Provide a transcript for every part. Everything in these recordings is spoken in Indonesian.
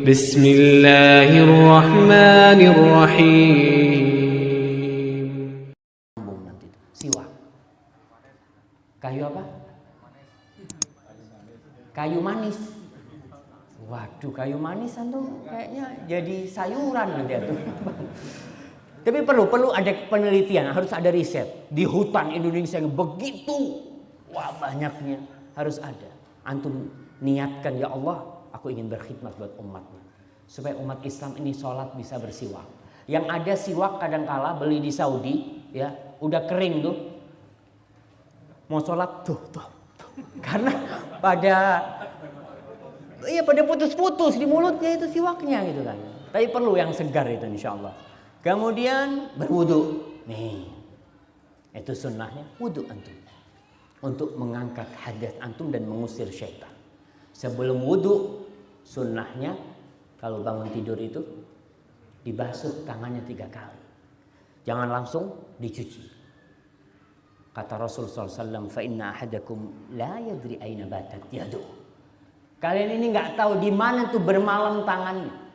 Bismillahirrahmanirrahim. Nanti siwak. Kayu apa? Kayu manis. Waduh, kayu manis antum kayaknya jadi sayuran nanti tuh. Tapi perlu ada penelitian, harus ada riset. Di hutan Indonesia yang begitu banyaknya harus ada. Antum niatkan, ya Allah, aku ingin berkhidmat buat umatnya. Supaya umat Islam ini sholat bisa bersiwak. Yang ada siwak kadangkala beli di Saudi, ya udah kering tuh. Mau sholat tuh. Karena pada putus-putus di mulutnya itu siwaknya gitu kan. Tapi perlu yang segar itu insya Allah. Kemudian berwudu. Nih, itu sunnahnya wudu antum. Untuk mengangkat hadas antum dan mengusir syaitan. Sebelum wudu, sunnahnya kalau bangun tidur itu dibasuh tangannya 3 kali. Jangan langsung dicuci. Kata Rasul SAW, fa inna ahadakum la yadri aina batat yaduh. Kalian ini nggak tahu di mana tuh bermalam tangannya.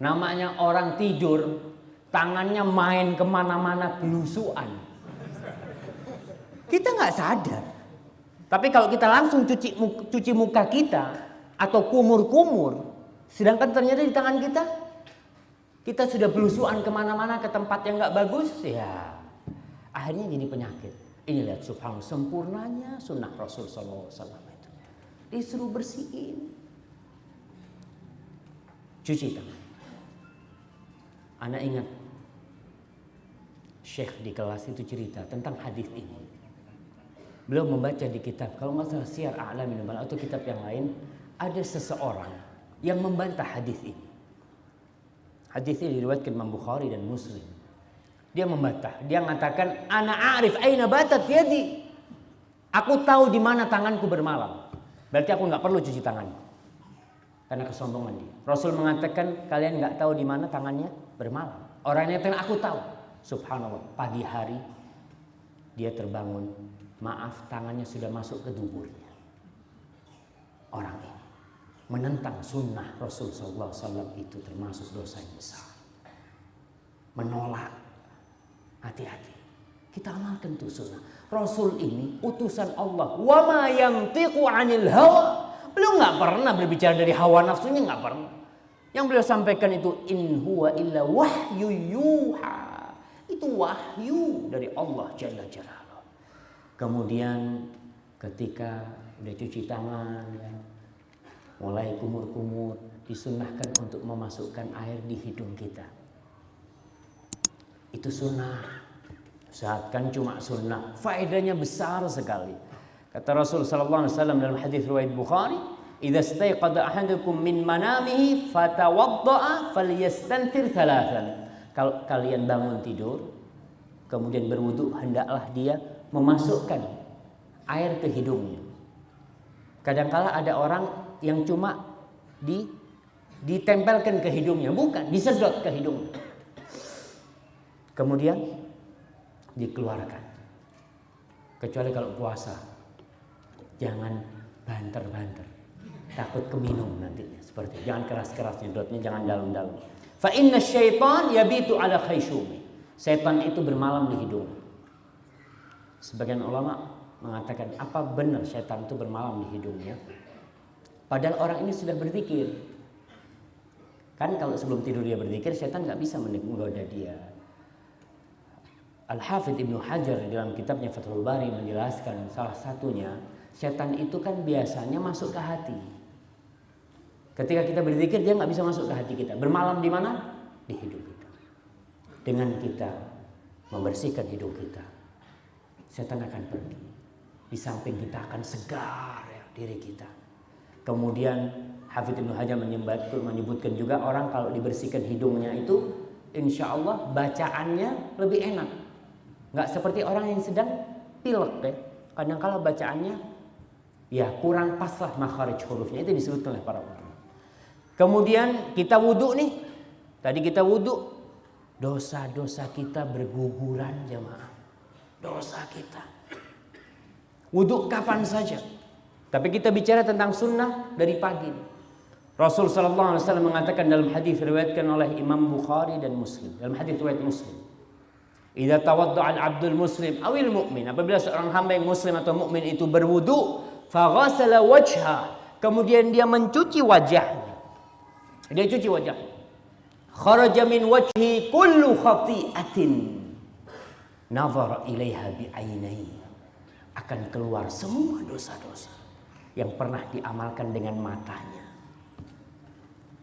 Namanya orang tidur, tangannya main kemana-mana belusuan. Kita nggak sadar. Tapi kalau kita langsung cuci muka kita atau kumur-kumur, sedangkan ternyata di tangan kita sudah belusuan kemana-mana ke tempat yang nggak bagus, ya akhirnya jadi penyakit. Ini lihat subhanallah sempurnanya sunnah Rasul SAW. Disuruh bersihin, cuci tangan. Anak ingat Syekh di kelas itu cerita tentang hadis ini. Beliau membaca di kitab, kalau nggak salah Syiar A'lamin Nubala atau kitab yang lain, ada seseorang yang membantah hadis ini. Hadis ini diriwayatkan Imam Bukhari dan Muslim. Dia membantah, dia mengatakan, ana a'rif aina batat yadi. Aku tahu di mana tanganku bermalam. Berarti aku nggak perlu cuci tangan. Karena kesombongan dia. Rasul mengatakan kalian nggak tahu di mana tangannya bermalam. Orangnya yang aku tahu. Subhanallah. Pagi hari dia terbangun. Maaf, tangannya sudah masuk ke duburnya. Orang ini menentang sunnah Rasul SAW itu termasuk dosa yang besar. Menolak. Hati-hati. Kita amalkan tuh sunnah. Rasul ini utusan Allah. Wa ma yantiqu 'anil hawa. Beliau nggak pernah berbicara dari hawa nafsunya, nggak pernah. Yang beliau sampaikan itu in huwa illa wahyu yuha. Itu wahyu dari Allah Jalla Jalaluhu. Kemudian ketika udah cuci tangan, ya, mulai kumur-kumur, disunnahkan untuk memasukkan air di hidung kita. Itu sunnah. Usahakan cuma sunnah, faedahnya besar sekali. Kata Rasul sallallahu alaihi wasallam dalam hadis riwayat Bukhari, "Idza staiqadha ahadukum min manamihi fatawadda'a falyastanthir thalathan." Kalau kalian bangun tidur, kemudian berwudu, hendaklah dia memasukkan air ke hidungnya. Kadang-kala ada orang yang cuma ditempelkan ke hidungnya, bukan, disedot ke hidungnya. Kemudian dikeluarkan. Kecuali kalau puasa, jangan banter-banter, takut keminum nantinya. Seperti jangan keras-keras nyedotnya, jangan dalam-dalam. Fa inna syaitan yabitu ala khayshumi. Setan itu bermalam di hidung. Sebagian ulama mengatakan, apa benar setan itu bermalam di hidungnya? Padahal orang ini sudah berzikir. Kan kalau sebelum tidur dia berzikir, setan nggak bisa menggoda dia. Al-Hafidh Ibnu Hajar dalam kitabnya Fathul Bari menjelaskan salah satunya, setan itu kan biasanya masuk ke hati. Ketika kita berzikir dia nggak bisa masuk ke hati kita. Bermalam di mana? Di hidung kita. Dengan kita membersihkan hidung kita, setan akan pergi. Di samping kita akan segar ya, diri kita. Kemudian Hafidh Ibnu Hajar menyebutkan juga orang kalau dibersihkan hidungnya itu, insya Allah bacaannya lebih enak. Nggak seperti orang yang sedang pilek ya. Kadang-kala bacaannya ya kurang pas lah makharij hurufnya. Itu disebutkan oleh para ulama. Kemudian kita wudu nih. Tadi kita wudu. Dosa-dosa kita berguguran jemaah. Dosa kita. Wudu kapan saja. Tapi kita bicara tentang sunnah dari pagi. Rasul sallallahu alaihi wasallam mengatakan dalam hadis riwayatkan oleh Imam Bukhari dan Muslim, dalam hadis riwayat Muslim, idza tawadda'a al-'abdul muslim awil mu'min, apabila seorang hamba yang muslim atau mukmin itu berwudu, fa ghasala wajha, kemudian dia mencuci wajahnya. Dia cuci wajah. Kharaja min wajhi kullu khati'atin nazara ilaiha bi ainaihi, akan keluar semua dosa-dosa yang pernah diamalkan dengan matanya.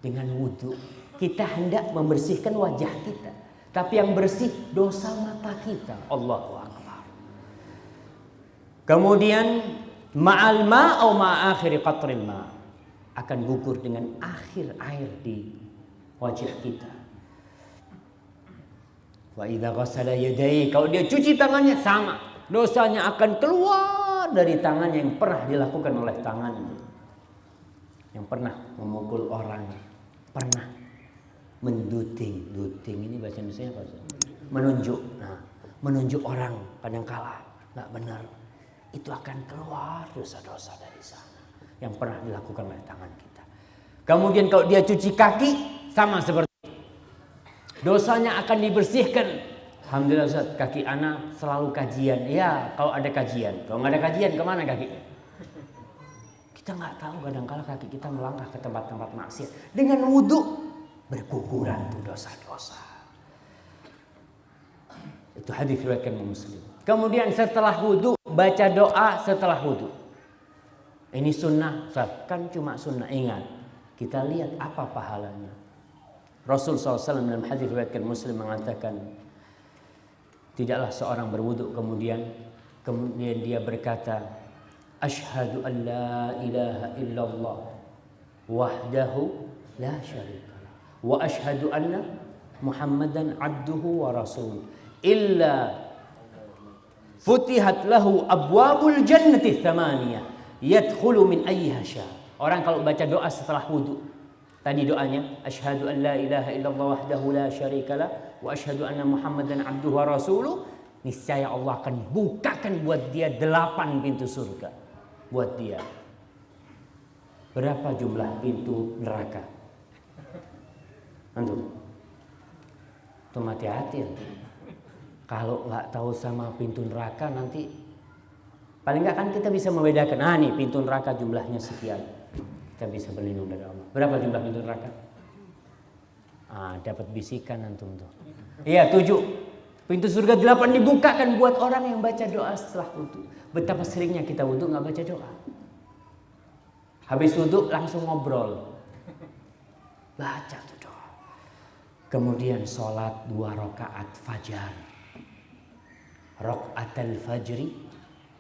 Dengan wudu kita hendak membersihkan wajah kita, tapi yang bersih dosa mata kita. Allahu Akbar. Kemudian ma'al ma' au ma'akhiri qatril ma', akan gugur dengan akhir air di wajah kita. Wa idza ghassala yadayhi, kalau dia cuci tangannya sama, dosanya akan keluar dari tangannya yang pernah dilakukan oleh tangannya. Yang pernah memukul orang, pernah menduting, duting ini bahasa Indonesia apa? Menunjuk. Nah, menunjuk orang kadangkala enggak benar. Itu akan keluar dosa-dosa dari sana yang pernah dilakukan oleh tangan kita. Kemudian kalau dia cuci kaki sama seperti itu. Dosanya akan dibersihkan. Alhamdulillah Ustaz, kaki ana selalu kajian. Ya, kalau ada kajian. Kalau nggak ada kajian, kemana kaki? Kita nggak tahu kadang-kala kaki kita melangkah ke tempat-tempat maksiat. Dengan wudhu berguguran tuh dosa-dosa. Itu hadis riwayatkan Muslim. Kemudian setelah wudhu baca doa setelah wudhu. Ini sunnah, kan cuma sunnah. Ingat, kita lihat apa pahalanya. Rasul SAW dalam hadis riwayatkan Muslim mengatakan, tidaklah seorang berwudhu kemudian dia berkata, Ashhadu an la ilaha illallah wahdahu la syarikalah wa ashhadu anna Muhammadan abduhu wa rasuluh illa futihat lahu abwabul jannati thamaniyah yadkhulu min ayyiha syaa. Orang kalau baca doa setelah wudu, tadi doanya asyhadu an la ilaha illallah wahdahu la syarikalah wa asyhadu anna Muhammadan abduhu wa rasuluh, niscaya Allah akan bukakan buat dia 8 pintu surga. Buat dia. Berapa jumlah pintu neraka? Antum hati-hati antum. Kalau nggak tahu sama pintu neraka nanti paling nggak kan kita bisa membedakan. Ah nih pintu neraka jumlahnya sekian. Kita bisa berlindung dari Allah. Berapa jumlah pintu neraka? Ah, dapat bisikan antum tuh. Iya 7. Pintu surga 8 dibukakan buat orang yang baca doa setelah wudu. Betapa seringnya kita wudu nggak baca doa. Habis wudu langsung ngobrol. Baca tuh doa. Kemudian sholat 2 rakaat fajar. Rakaatul fajri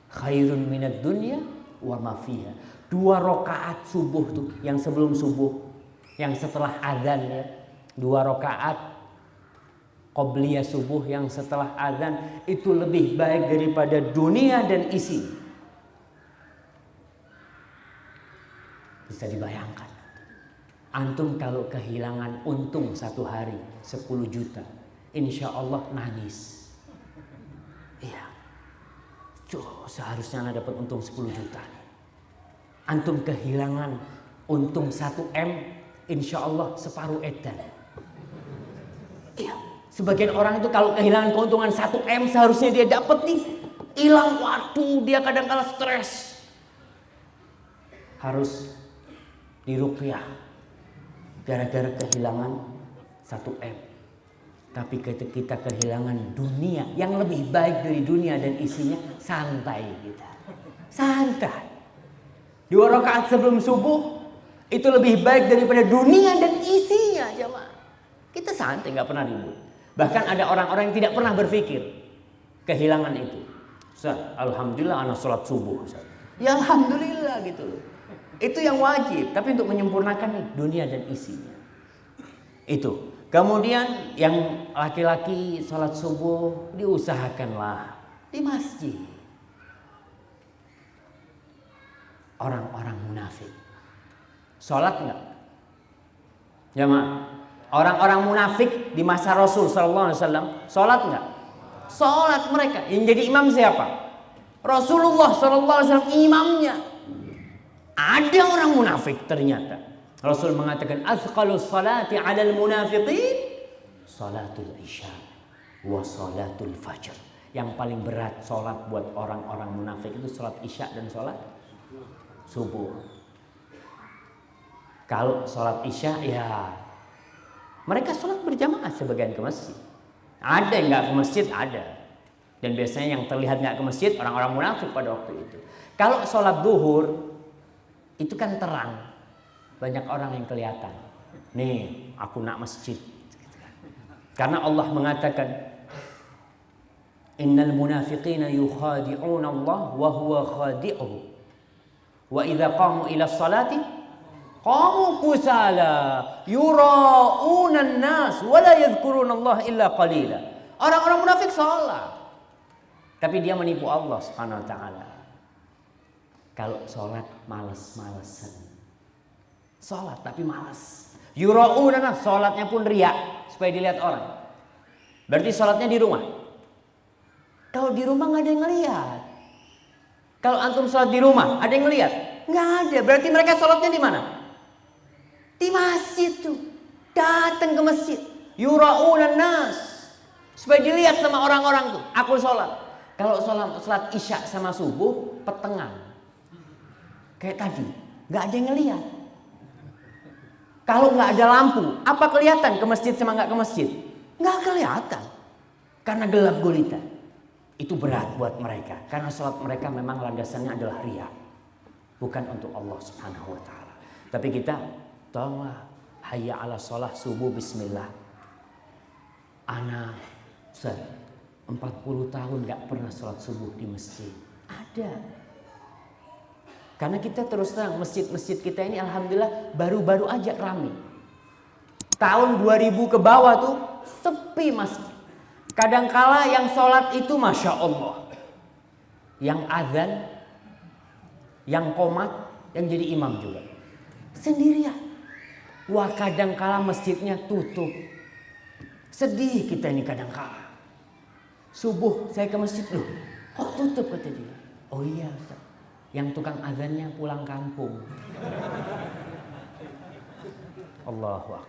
khairun minad dunya wa ma fiha. 2 rakaat subuh tuh, yang sebelum subuh, yang setelah azan ya. 2 rakaat qobliyah subuh yang setelah azan itu lebih baik daripada dunia dan isi. Bisa dibayangkan. Antum kalau kehilangan untung 1 hari 10 juta, insya Allah nangis. Iya. Seharusnya Anda dapat untung 10 juta. Antum kehilangan untung 1 M, insya Allah separuh edan. Iya. Sebagian orang itu kalau kehilangan keuntungan 1 M seharusnya dia dapat nih, hilang waktu, dia kadang-kala stres. Harus diruqyah gara-gara kehilangan 1 M. Tapi ketika kita kehilangan dunia yang lebih baik dari dunia dan isinya, santai kita. Santai. 2 rakaat sebelum subuh itu lebih baik daripada dunia dan isinya, jemaah. Kita santai, nggak pernah ribut. Bahkan ada orang-orang yang tidak pernah berpikir kehilangan itu. Ustaz, alhamdulillah anak sholat subuh. Ustaz. Ya alhamdulillah gitu loh. Itu yang wajib. Tapi untuk menyempurnakan nih dunia dan isinya. Itu. Kemudian yang laki-laki sholat subuh diusahakanlah di masjid. Orang-orang munafik sholat enggak? Jamaah. Orang-orang munafik di masa Rasul sallallahu alaihi wasallam salat enggak? Salat mereka. Yang jadi imam siapa? Rasulullah sallallahu alaihi wasallam imamnya. Ada orang munafik ternyata. Rasul mengatakan azqalus salati 'alal munafiqin salatul isya wa salatul fajr. Yang paling berat salat buat orang-orang munafik itu salat isya dan salat subuh. Kalau salat isya ya mereka salat berjamaah sebagian ke masjid. Ada yang nggak ke masjid, ada. Dan biasanya yang terlihat nggak ke masjid orang-orang munafik pada waktu itu. Kalau salat zuhur itu kan terang. Banyak orang yang kelihatan. Nih, aku nak masjid. Karena Allah mengatakan, Innal munafiqina yukhadi'una Allah wa huwa khadi'uhu. Wa idza qamu ila salati qamu kusala yura'una an-nas wa la yadhkuruna Allah illa qalila. Orang-orang munafik salat, tapi dia menipu Allah Subhanahu wa taala. Kalau salat males-malesan. Salat tapi malas. Yura'una, salatnya pun riya supaya dilihat orang. Berarti salatnya di rumah. Kalau di rumah nggak ada yang ngelihat. Kalau antum salat di rumah ada yang ngelihat? Nggak ada. Berarti mereka salatnya di mana? Di masjid tuh. Datang ke masjid. Yura'una nas, supaya dilihat sama orang-orang tuh. Aku salat. Kalau salat isya sama subuh petengan. Kayak tadi, nggak ada yang ngelihat. Kalau nggak ada lampu, apa kelihatan ke masjid sama nggak ke masjid? Nggak kelihatan, karena gelap gulita. Itu berat buat mereka, karena sholat mereka memang landasannya adalah riya, bukan untuk Allah Subhanahu Wa Taala. Tapi kita, tolonglah, hayya ala sholah subuh Bismillah. Ana, Ustaz, 40 tahun nggak pernah sholat subuh di masjid. Ada. Karena kita terus terang masjid-masjid kita ini alhamdulillah baru-baru aja rame. Tahun 2000 ke bawah tuh sepi masjid. Kadangkala yang sholat itu Masya Allah, yang azan, yang qomat, yang jadi imam juga sendirian. Wah, kadangkala masjidnya tutup. Sedih kita ini kadangkala. Subuh saya ke masjid, loh kok tutup kata dia. Oh iya Ustaz, yang tukang azannya pulang kampung. Allahu Akbar.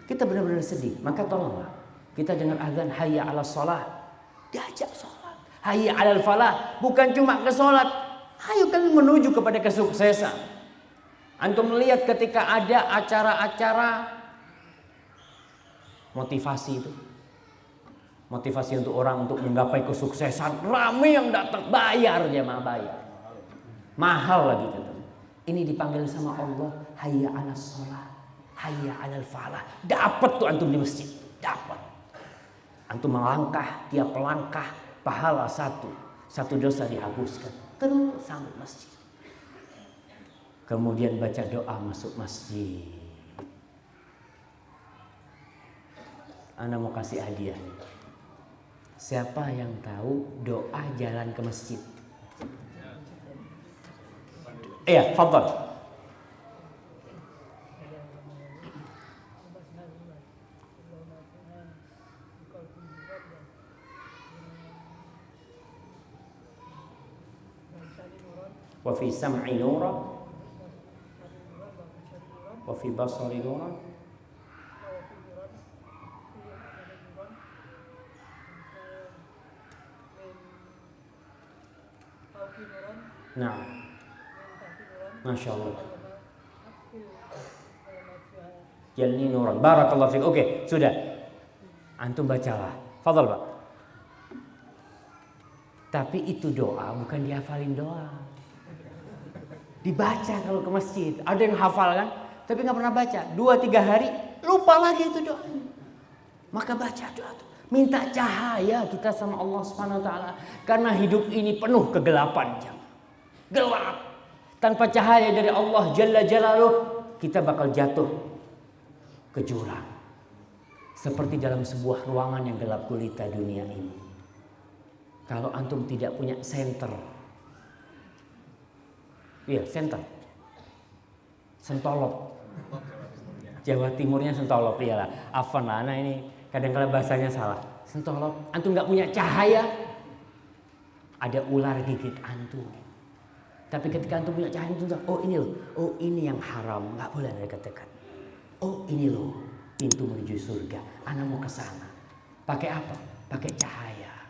Kita benar-benar sedih. Maka tolonglah, kita dengar azan hayya ala sholah, diajak sholat. Hayya ala falah, bukan cuma ke sholat. Ayo kan menuju kepada kesuksesan. Antum melihat ketika ada acara-acara motivasi itu, motivasi untuk orang untuk menggapai kesuksesan, ramai yang datang, bayar jemaah, bayar. Mahal lagi kata. Ini dipanggil sama Allah, hayya 'alas shalah, hayya 'alal falah. Dapat tuh antum di masjid, dapat. Antum melangkah, tiap langkah pahala satu dosa dihapuskan. Terus sampai masjid. Kemudian baca doa masuk masjid. Anda mau kasih hadiah nih. Siapa yang tahu doa jalan ke masjid? Iya, fadhal. Wa fi sam'i nura wa fi basari nura nah. Masya Allah. Jalni nuran. Barakallahu fiik. Oke, sudah. Antum bacalah. Fadhal, Pak. Tapi itu doa bukan dihafalin doa. Dibaca kalau ke masjid. Ada yang hafal kan? Tapi nggak pernah baca. 2-3 hari lupa lagi itu doa. Maka baca doa itu. Minta cahaya kita sama Allah Subhanahu wa taala, karena hidup ini penuh kegelapan. Gelap. Tanpa cahaya dari Allah Jalla Jalaluh, kita bakal jatuh ke jurang. Seperti dalam sebuah ruangan yang gelap gulita dunia ini. Kalau antum tidak punya senter. Iya, senter. Sentolop. Jawa Timurnya sentolop, iyalah. Afan lah, nah ini kadang-kadang bahasanya salah. Sentolop. Antum nggak punya cahaya, ada ular gigit antum. Tapi ketika antum punya cahaya, antum tahu, oh ini loh, oh ini yang haram, nggak boleh dekat-dekat. Oh ini loh pintu menuju surga. Anak mau ke sana. Pakai apa? Pakai cahaya.